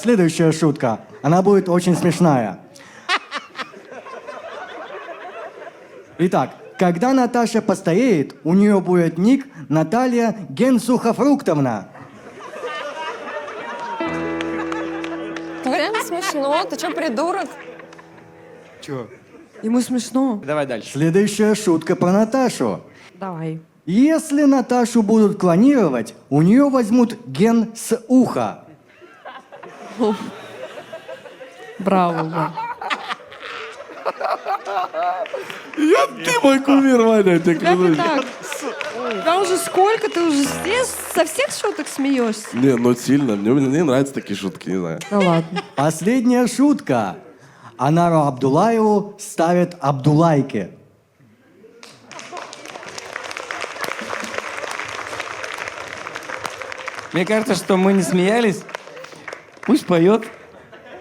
Следующая шутка. Она будет очень смешная. Итак, когда Наташа постареет, у нее будет ник Наталья Генсухофруктовна. Блин, смешно. Ты что, придурок? Чё? Ему смешно. Давай дальше. Следующая шутка про Наташу. Давай. Если Наташу будут клонировать, у нее возьмут ген с уха. Браво, Вань. Ты мой кумир, Ваня, я тебе Как и клянусь. так? Да уже сколько? Ты уже со всех шуток смеешься? Не, ну сильно. Мне нравятся такие шутки, не знаю. Ну ладно. Последняя шутка. Анару Абдулаеву ставят Абдулайки. Мне кажется, что мы не смеялись. Пусть поет.